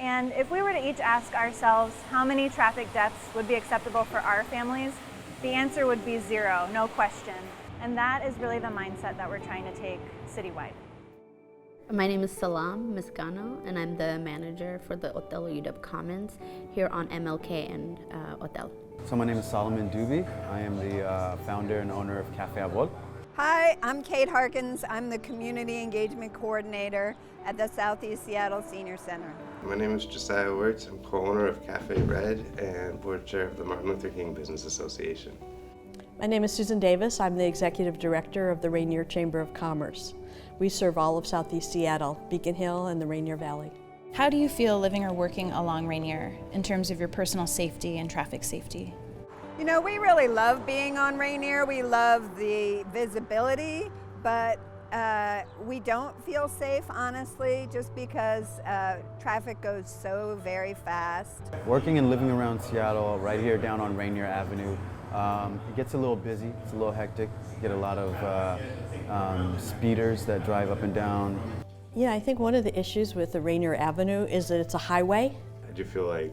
And if we were to each ask ourselves how many traffic deaths would be acceptable for our families, the answer would be 0, no question. And that is really the mindset that we're trying to take citywide. My name is Salam Miscano, and I'm the manager for the Hotel UW Commons here on MLK and Hotel. So my name is Solomon Duby. I am the founder and owner of Cafe Avol. Hi, I'm Kate Harkins. I'm the Community Engagement Coordinator at the Southeast Seattle Senior Center. My name is Josiah Wirtz. I'm co-owner of Cafe Red and board chair of the Martin Luther King Business Association. My name is Susan Davis. I'm the executive director of the Rainier Chamber of Commerce. We serve all of Southeast Seattle, Beacon Hill, and the Rainier Valley. How do you feel living or working along Rainier in terms of your personal safety and traffic safety? You know, we really love being on Rainier. We love the visibility, but we don't feel safe, honestly, just because traffic goes so very fast. Working and living around Seattle, right here down on Rainier Avenue, it gets a little busy, it's a little hectic. You get a lot of speeders that drive up and down. Yeah, I think one of the issues with the Rainier Avenue is that it's a highway. I do feel like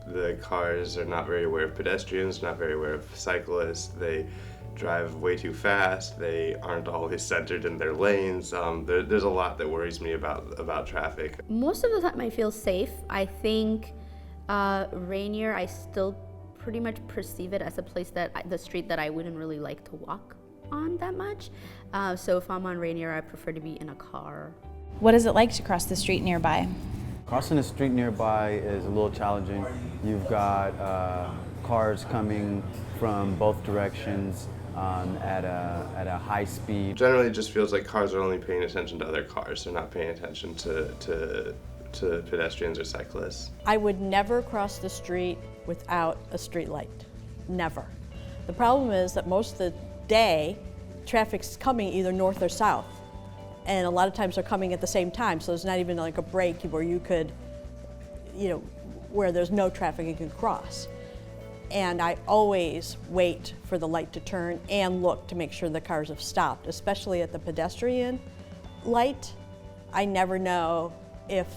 the cars are not very aware of pedestrians, not very aware of cyclists. They drive way too fast. They aren't always centered in their lanes. There's a lot that worries me about traffic. Most of the time I feel safe. I think Rainier, I still pretty much perceive it as a place the street that I wouldn't really like to walk on that much. So if I'm on Rainier, I prefer to be in a car. What is it like to cross the street nearby? Crossing the street nearby is a little challenging. You've got cars coming from both directions at a high speed. Generally, it just feels like cars are only paying attention to other cars. They're not paying attention to pedestrians or cyclists. I would never cross the street without a street light. Never. The problem is that most of the day, traffic's coming either north or south. And a lot of times they're coming at the same time, so there's not even like a break where you could, where there's no traffic you can cross. And I always wait for the light to turn and look to make sure the cars have stopped, especially at the pedestrian light. I never know if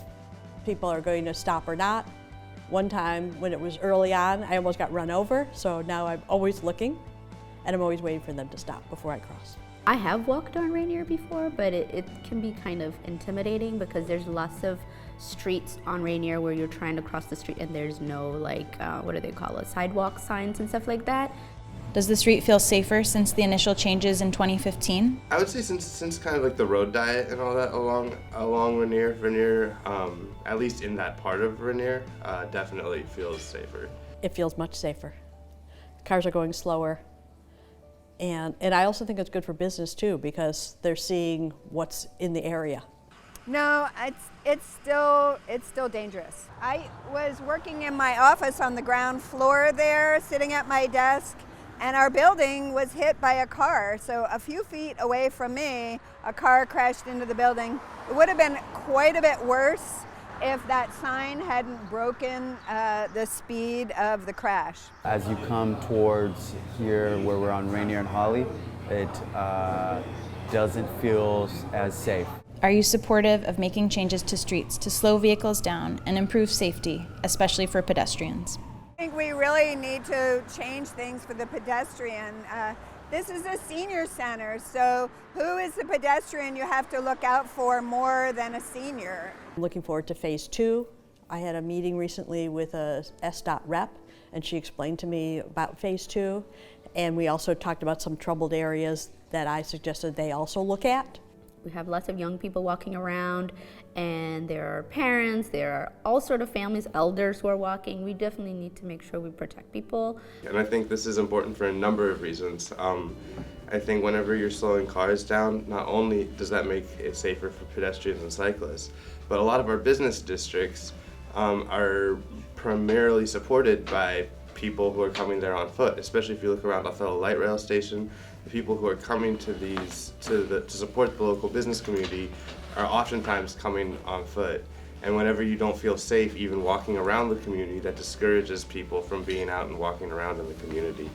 people are going to stop or not. One time when it was early on, I almost got run over, so now I'm always looking and I'm always waiting for them to stop before I cross. I have walked on Rainier before, but it can be kind of intimidating because there's lots of streets on Rainier where you're trying to cross the street and there's no what do they call it, sidewalk signs and stuff like that. Does the street feel safer since the initial changes in 2015? I would say since kind of like the road diet and all that along Rainier, at least in that part of Rainier, definitely feels safer. It feels much safer. Cars are going slower. And I also think it's good for business too, because they're seeing what's in the area. No, it's still dangerous. I was working in my office on the ground floor there, sitting at my desk, and our building was hit by a car. So a few feet away from me, a car crashed into the building. It would have been quite a bit worse if that sign hadn't broken the speed of the crash. As you come towards here where we're on Rainier and Holly, it doesn't feel as safe. Are you supportive of making changes to streets to slow vehicles down and improve safety, especially for pedestrians? I think we really need to change things for the pedestrian. This is a senior center, so who is the pedestrian you have to look out for more than a senior? I'm looking forward to phase 2. I had a meeting recently with a SDOT rep, and she explained to me about phase 2. And we also talked about some troubled areas that I suggested they also look at. We have lots of young people walking around, and there are parents, there are all sort of families, elders who are walking. We definitely need to make sure we protect people. And I think this is important for a number of reasons. I think whenever you're slowing cars down, not only does that make it safer for pedestrians and cyclists, but a lot of our business districts are primarily supported by people who are coming there on foot, especially if you look around Othello Light Rail Station. The people who are coming to support the local business community are oftentimes coming on foot. And whenever you don't feel safe even walking around the community, that discourages people from being out and walking around in the community.